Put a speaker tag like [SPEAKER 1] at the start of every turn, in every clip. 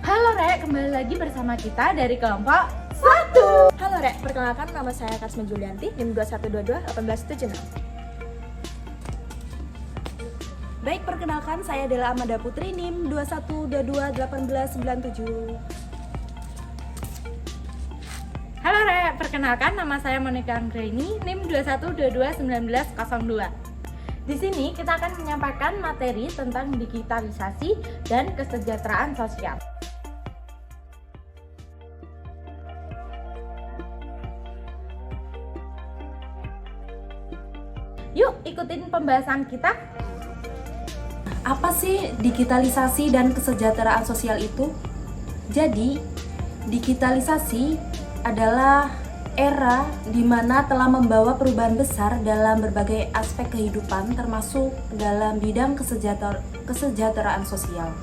[SPEAKER 1] Halo Rek, kembali lagi bersama kita dari kelompok 1.
[SPEAKER 2] Halo Rek, perkenalkan nama saya Karsma Julianti, NIM 2122-1876.
[SPEAKER 3] Baik, perkenalkan saya adalah Amanda Putri, NIM 21221897.
[SPEAKER 1] Halo Rek, perkenalkan nama saya Monica Anggraini, NIM 21221902. Di sini kita akan menyampaikan materi tentang digitalisasi dan kesejahteraan sosial. Yuk ikutin pembahasan kita.
[SPEAKER 3] Apa sih digitalisasi dan kesejahteraan sosial itu? Jadi, digitalisasi adalah era di mana telah membawa perubahan besar dalam berbagai aspek kehidupan, termasuk dalam bidang kesejahteraan sosial.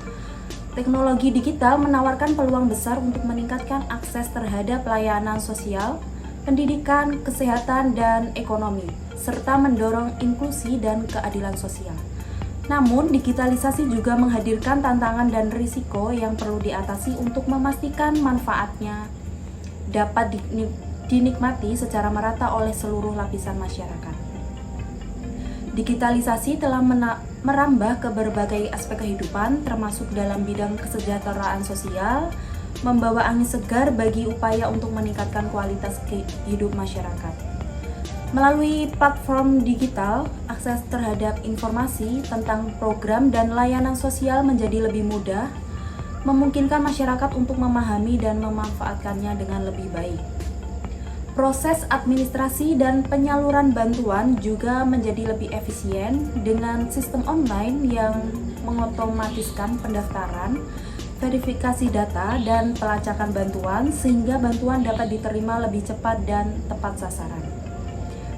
[SPEAKER 3] Teknologi digital menawarkan peluang besar untuk meningkatkan akses terhadap layanan sosial, pendidikan, kesehatan, dan ekonomi, serta mendorong inklusi dan keadilan sosial. Namun, digitalisasi juga menghadirkan tantangan dan risiko yang perlu diatasi untuk memastikan manfaatnya dapat dinikmati secara merata oleh seluruh lapisan masyarakat. Digitalisasi telah merambah ke berbagai aspek kehidupan, termasuk dalam bidang kesejahteraan sosial, membawa angin segar bagi upaya untuk meningkatkan kualitas hidup masyarakat. Melalui platform digital, akses terhadap informasi tentang program dan layanan sosial menjadi lebih mudah, memungkinkan masyarakat untuk memahami dan memanfaatkannya dengan lebih baik. Proses administrasi dan penyaluran bantuan juga menjadi lebih efisien dengan sistem online yang mengotomatiskan pendaftaran, verifikasi data, dan pelacakan bantuan sehingga bantuan dapat diterima lebih cepat dan tepat sasaran.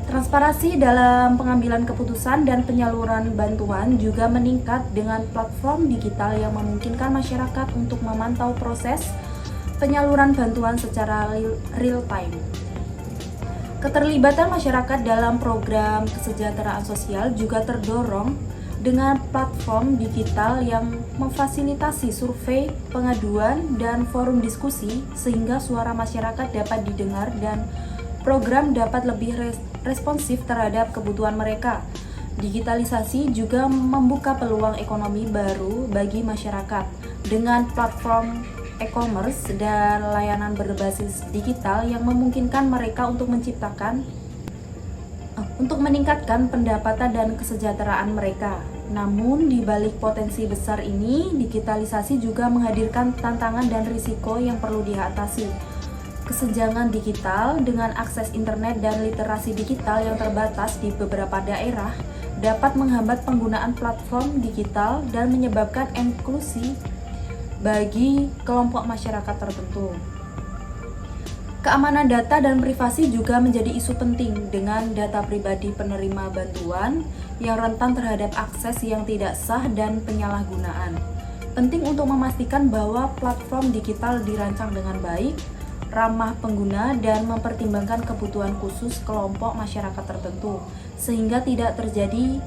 [SPEAKER 3] Transparansi dalam pengambilan keputusan dan penyaluran bantuan juga meningkat dengan platform digital yang memungkinkan masyarakat untuk memantau proses penyaluran bantuan secara real time. Keterlibatan masyarakat dalam program kesejahteraan sosial juga terdorong dengan platform digital yang memfasilitasi survei, pengaduan, dan forum diskusi sehingga suara masyarakat dapat didengar dan program dapat lebih responsif terhadap kebutuhan mereka. Digitalisasi juga membuka peluang ekonomi baru bagi masyarakat dengan platform e-commerce dan layanan berbasis digital yang memungkinkan mereka untuk meningkatkan pendapatan dan kesejahteraan mereka. Namun, di balik potensi besar ini, digitalisasi juga menghadirkan tantangan dan risiko yang perlu diatasi. Kesenjangan digital dengan akses internet dan literasi digital yang terbatas di beberapa daerah dapat menghambat penggunaan platform digital dan menyebabkan eksklusi bagi kelompok masyarakat tertentu. Keamanan data dan privasi juga menjadi isu penting dengan data pribadi penerima bantuan yang rentan terhadap akses yang tidak sah dan penyalahgunaan. Penting untuk memastikan bahwa platform digital dirancang dengan baik, ramah pengguna, dan mempertimbangkan kebutuhan khusus kelompok masyarakat tertentu, sehingga tidak terjadi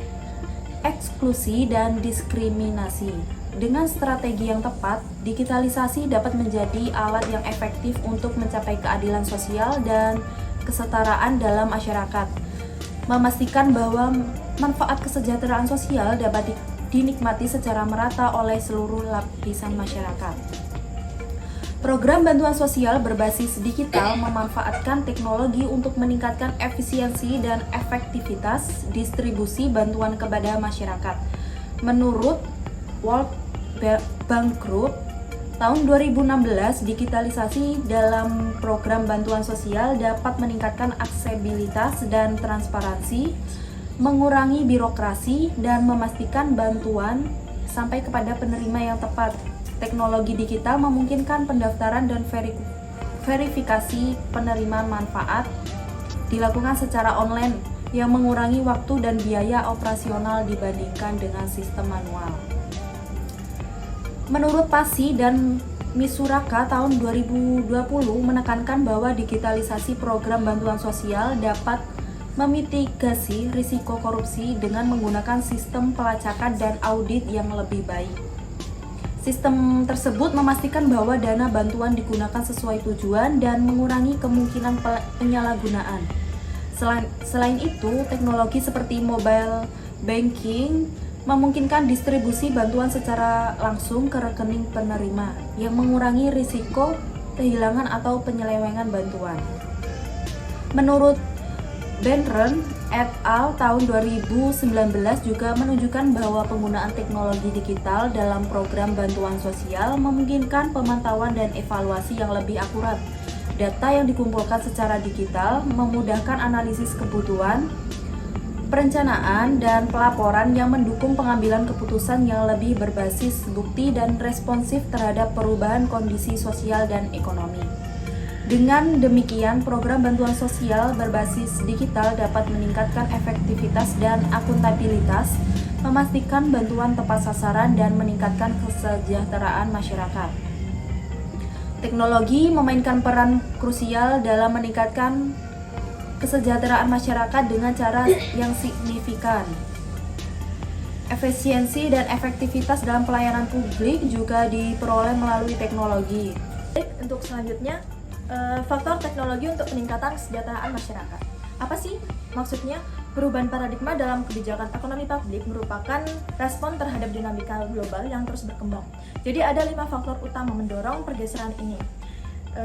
[SPEAKER 3] eksklusi dan diskriminasi. Dengan strategi yang tepat, digitalisasi dapat menjadi alat yang efektif untuk mencapai keadilan sosial dan kesetaraan dalam masyarakat, memastikan bahwa manfaat kesejahteraan sosial dapat dinikmati secara merata oleh seluruh lapisan masyarakat. Program bantuan sosial berbasis digital memanfaatkan teknologi untuk meningkatkan efisiensi dan efektivitas distribusi bantuan kepada masyarakat. Menurut World Bank Group, tahun 2016, digitalisasi dalam program bantuan sosial dapat meningkatkan aksesibilitas dan transparansi, mengurangi birokrasi, dan memastikan bantuan sampai kepada penerima yang tepat. Teknologi digital memungkinkan pendaftaran dan verifikasi penerimaan manfaat dilakukan secara online yang mengurangi waktu dan biaya operasional dibandingkan dengan sistem manual. Menurut PASI dan Misuraka tahun 2020 menekankan bahwa digitalisasi program bantuan sosial dapat memitigasi risiko korupsi dengan menggunakan sistem pelacakan dan audit yang lebih baik. Sistem tersebut memastikan bahwa dana bantuan digunakan sesuai tujuan dan mengurangi kemungkinan penyalahgunaan. Selain itu, teknologi seperti mobile banking memungkinkan distribusi bantuan secara langsung ke rekening penerima yang mengurangi risiko kehilangan atau penyelewengan bantuan. Menurut Benren et al. Tahun 2019 juga menunjukkan bahwa penggunaan teknologi digital dalam program bantuan sosial memungkinkan pemantauan dan evaluasi yang lebih akurat. Data yang dikumpulkan secara digital memudahkan analisis kebutuhan, perencanaan, dan pelaporan yang mendukung pengambilan keputusan yang lebih berbasis bukti dan responsif terhadap perubahan kondisi sosial dan ekonomi. Dengan demikian, program bantuan sosial berbasis digital dapat meningkatkan efektivitas dan akuntabilitas, memastikan bantuan tepat sasaran, dan meningkatkan kesejahteraan masyarakat. Teknologi memainkan peran krusial dalam meningkatkan kesejahteraan masyarakat dengan cara yang signifikan. Efisiensi dan efektivitas dalam pelayanan publik juga diperoleh melalui teknologi.
[SPEAKER 2] Untuk selanjutnya, faktor teknologi untuk peningkatan kesejahteraan masyarakat. Apa sih maksudnya? Perubahan paradigma dalam kebijakan ekonomi publik merupakan respon terhadap dinamika global yang terus berkembang. Jadi ada 5 faktor utama mendorong pergeseran ini.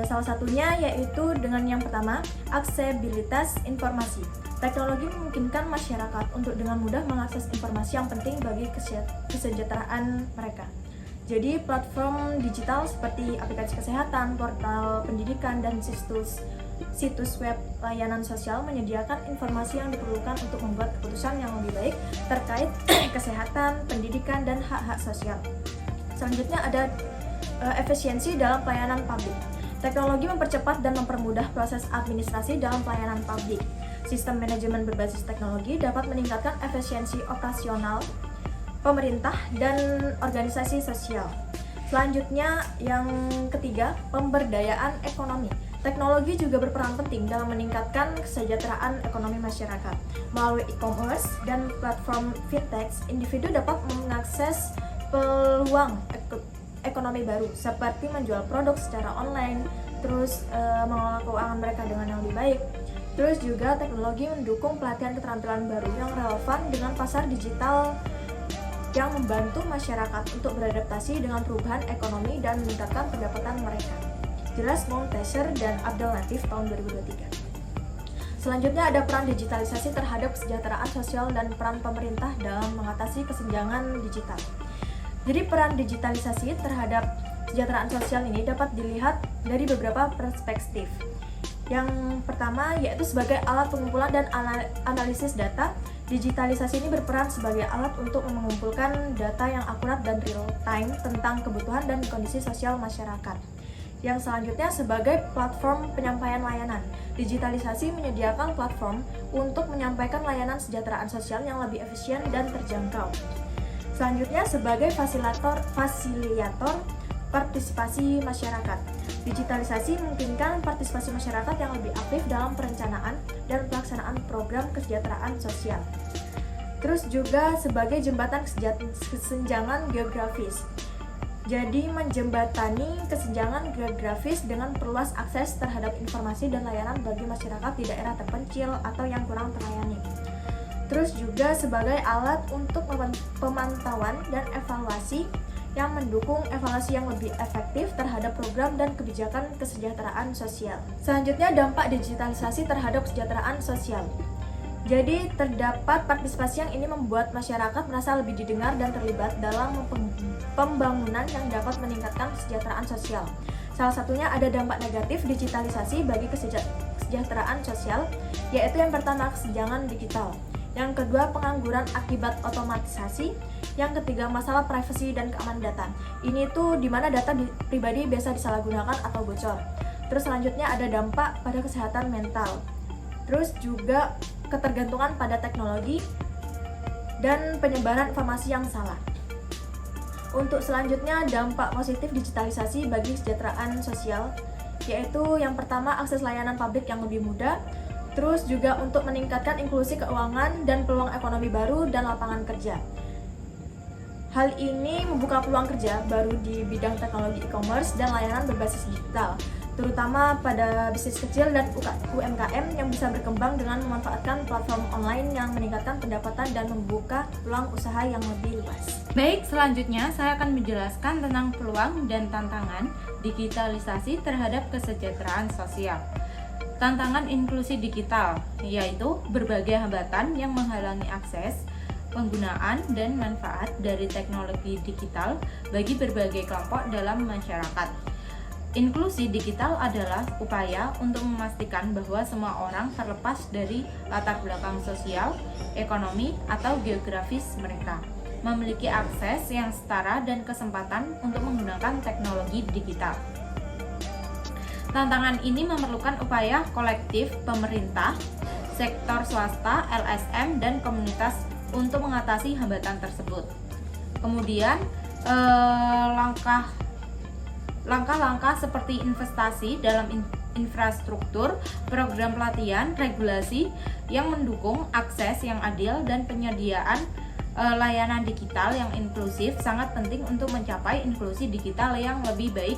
[SPEAKER 2] Salah satunya yaitu dengan yang pertama, aksesibilitas informasi. Teknologi memungkinkan masyarakat untuk dengan mudah mengakses informasi yang penting bagi kesejahteraan mereka. Jadi platform digital seperti aplikasi kesehatan, portal pendidikan, dan situs web layanan sosial menyediakan informasi yang diperlukan untuk membuat keputusan yang lebih baik terkait kesehatan, pendidikan, dan hak-hak sosial. Selanjutnya ada efisiensi dalam pelayanan publik. Teknologi mempercepat dan mempermudah proses administrasi dalam pelayanan publik. Sistem manajemen berbasis teknologi dapat meningkatkan efisiensi operasional pemerintah dan organisasi sosial. Selanjutnya yang ketiga, pemberdayaan ekonomi. Teknologi juga berperan penting dalam meningkatkan kesejahteraan ekonomi masyarakat. Melalui e-commerce dan platform fintech, individu dapat mengakses peluang ekonomi baru seperti menjual produk secara online, terus mengelola keuangan mereka dengan yang lebih baik. Terus juga teknologi mendukung pelatihan keterampilan baru yang relevan dengan pasar digital yang membantu masyarakat untuk beradaptasi dengan perubahan ekonomi dan meningkatkan pendapatan mereka. Jelas Montesser dan Abdel Latif tahun 2023. Selanjutnya ada peran digitalisasi terhadap kesejahteraan sosial dan peran pemerintah dalam mengatasi kesenjangan digital. Jadi peran digitalisasi terhadap kesejahteraan sosial ini dapat dilihat dari beberapa perspektif. Yang pertama yaitu sebagai alat pengumpulan dan analisis data. Digitalisasi ini berperan sebagai alat untuk mengumpulkan data yang akurat dan real time tentang kebutuhan dan kondisi sosial masyarakat. Yang selanjutnya sebagai platform penyampaian layanan. Digitalisasi menyediakan platform untuk menyampaikan layanan kesejahteraan sosial yang lebih efisien dan terjangkau. Selanjutnya sebagai fasiliator partisipasi masyarakat. Digitalisasi memungkinkan partisipasi masyarakat yang lebih aktif dalam perencanaan dan pelaksanaan program kesejahteraan sosial. Terus juga sebagai jembatan kesenjangan geografis. Jadi menjembatani kesenjangan geografis dengan perluas akses terhadap informasi dan layanan bagi masyarakat di daerah terpencil atau yang kurang terlayani. Terus juga sebagai alat untuk pemantauan dan evaluasi yang mendukung evaluasi yang lebih efektif terhadap program dan kebijakan kesejahteraan sosial. Selanjutnya dampak digitalisasi terhadap kesejahteraan sosial. Jadi terdapat partisipasi yang ini membuat masyarakat merasa lebih didengar dan terlibat dalam pembangunan yang dapat meningkatkan kesejahteraan sosial. Salah satunya ada dampak negatif digitalisasi bagi kesejahteraan sosial, yaitu yang pertama kesenjangan digital. Yang kedua, pengangguran akibat otomatisasi. Yang ketiga, masalah privasi dan keamanan data. Ini tuh dimana data pribadi biasa disalahgunakan atau bocor. Terus selanjutnya ada dampak pada kesehatan mental. Terus juga ketergantungan pada teknologi dan penyebaran informasi yang salah. Untuk selanjutnya, dampak positif digitalisasi bagi kesejahteraan sosial, yaitu yang pertama, akses layanan publik yang lebih mudah. Terus juga untuk meningkatkan inklusi keuangan dan peluang ekonomi baru dan lapangan kerja. Hal ini membuka peluang kerja baru di bidang teknologi e-commerce dan layanan berbasis digital, terutama pada bisnis kecil dan UMKM yang bisa berkembang dengan memanfaatkan platform online yang meningkatkan pendapatan dan membuka peluang usaha yang lebih luas.
[SPEAKER 1] Baik, selanjutnya saya akan menjelaskan tentang peluang dan tantangan digitalisasi terhadap kesejahteraan sosial. Tantangan inklusi digital, yaitu berbagai hambatan yang menghalangi akses, penggunaan, dan manfaat dari teknologi digital bagi berbagai kelompok dalam masyarakat. Inklusi digital adalah upaya untuk memastikan bahwa semua orang terlepas dari latar belakang sosial, ekonomi, atau geografis mereka memiliki akses yang setara dan kesempatan untuk menggunakan teknologi digital. Tantangan ini memerlukan upaya kolektif pemerintah, sektor swasta, LSM, dan komunitas untuk mengatasi hambatan tersebut. Kemudian langkah-langkah seperti investasi dalam infrastruktur, program pelatihan, regulasi yang mendukung akses yang adil, dan penyediaan layanan digital yang inklusif sangat penting untuk mencapai inklusi digital yang lebih baik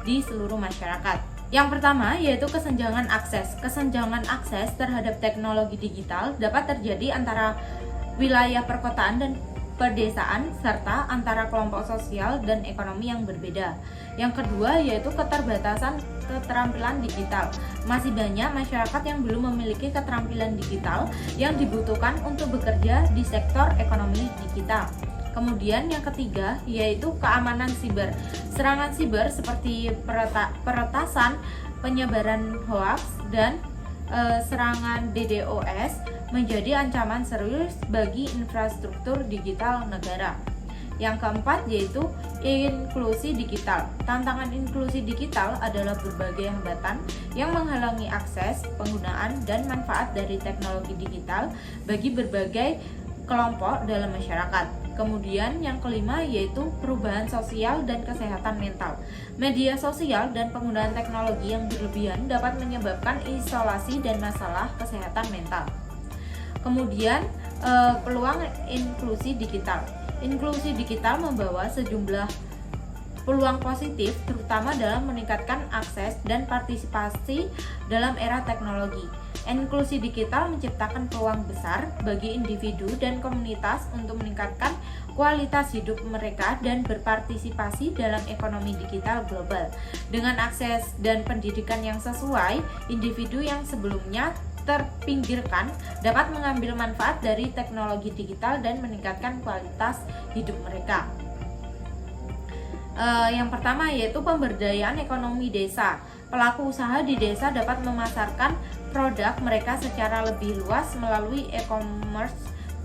[SPEAKER 1] di seluruh masyarakat. Yang pertama yaitu kesenjangan akses. Kesenjangan akses terhadap teknologi digital dapat terjadi antara wilayah perkotaan dan pedesaan serta antara kelompok sosial dan ekonomi yang berbeda. Yang kedua yaitu keterbatasan keterampilan digital. Masih banyak masyarakat yang belum memiliki keterampilan digital yang dibutuhkan untuk bekerja di sektor ekonomi digital. Kemudian yang ketiga yaitu keamanan siber. Serangan siber seperti peretasan, penyebaran hoaks, dan serangan DDoS menjadi ancaman serius bagi infrastruktur digital negara. Yang keempat yaitu inklusi digital. Tantangan inklusi digital adalah berbagai hambatan yang menghalangi akses, penggunaan, dan manfaat dari teknologi digital bagi berbagai kelompok dalam masyarakat. Kemudian yang kelima yaitu perubahan sosial dan kesehatan mental. Media sosial dan penggunaan teknologi yang berlebihan dapat menyebabkan isolasi dan masalah kesehatan mental. Kemudian peluang inklusi digital. Inklusi digital membawa sejumlah peluang positif, terutama dalam meningkatkan akses dan partisipasi dalam era teknologi. Inklusi digital menciptakan peluang besar bagi individu dan komunitas untuk meningkatkan kualitas hidup mereka dan berpartisipasi dalam ekonomi digital global. Dengan akses dan pendidikan yang sesuai, individu yang sebelumnya terpinggirkan dapat mengambil manfaat dari teknologi digital dan meningkatkan kualitas hidup mereka. Yang pertama yaitu pemberdayaan ekonomi desa. Pelaku usaha di desa dapat memasarkan produk mereka secara lebih luas melalui e-commerce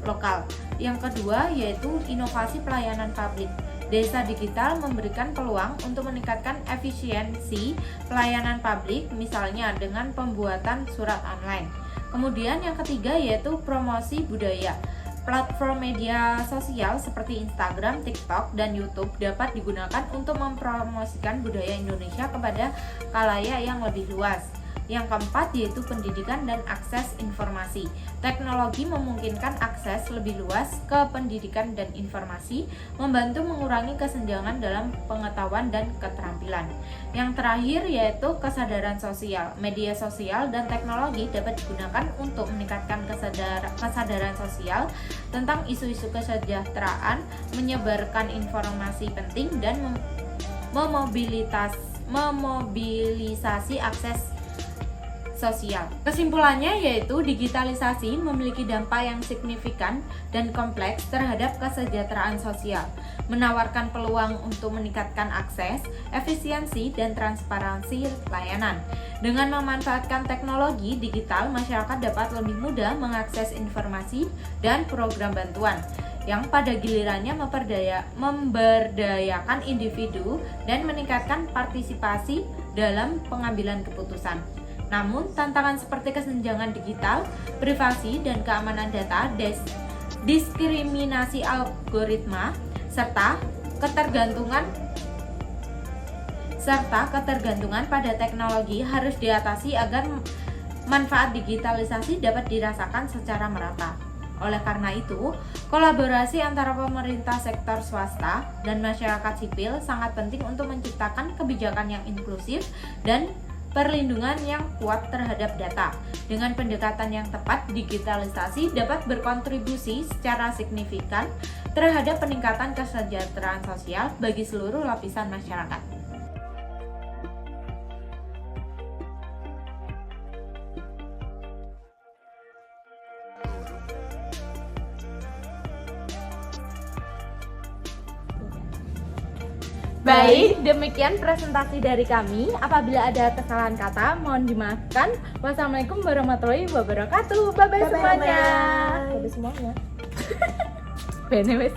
[SPEAKER 1] lokal. Yang kedua yaitu inovasi pelayanan publik. Desa digital memberikan peluang untuk meningkatkan efisiensi pelayanan publik, misalnya dengan pembuatan surat online. Kemudian yang ketiga yaitu promosi budaya. Platform media sosial seperti Instagram, TikTok, dan YouTube dapat digunakan untuk mempromosikan budaya Indonesia kepada khalayak yang lebih luas. Yang keempat yaitu pendidikan dan akses informasi. Teknologi memungkinkan akses lebih luas ke pendidikan dan informasi, membantu mengurangi kesenjangan dalam pengetahuan dan keterampilan. Yang terakhir yaitu kesadaran sosial. Media sosial dan teknologi dapat digunakan untuk meningkatkan kesadaran sosial tentang isu-isu kesejahteraan, menyebarkan informasi penting, dan memobilisasi akses sosial. Kesimpulannya yaitu digitalisasi memiliki dampak yang signifikan dan kompleks terhadap kesejahteraan sosial, menawarkan peluang untuk meningkatkan akses, efisiensi, dan transparansi layanan. Dengan memanfaatkan teknologi digital, masyarakat dapat lebih mudah mengakses informasi dan program bantuan yang pada gilirannya memberdayakan individu dan meningkatkan partisipasi dalam pengambilan keputusan. Namun, tantangan seperti kesenjangan digital, privasi dan keamanan data, diskriminasi algoritma, serta ketergantungan pada teknologi harus diatasi agar manfaat digitalisasi dapat dirasakan secara merata. Oleh karena itu, kolaborasi antara pemerintah sektor swasta dan masyarakat sipil sangat penting untuk menciptakan kebijakan yang inklusif dan perlindungan yang kuat terhadap data. Dengan pendekatan yang tepat, digitalisasi dapat berkontribusi secara signifikan terhadap peningkatan kesejahteraan sosial bagi seluruh lapisan masyarakat. Baik, demikian presentasi dari kami. Apabila ada kesalahan kata, mohon dimaafkan. Wassalamualaikum warahmatullahi wabarakatuh. Bye-bye semuanya.
[SPEAKER 2] Bye semuanya.
[SPEAKER 1] Bye, wes.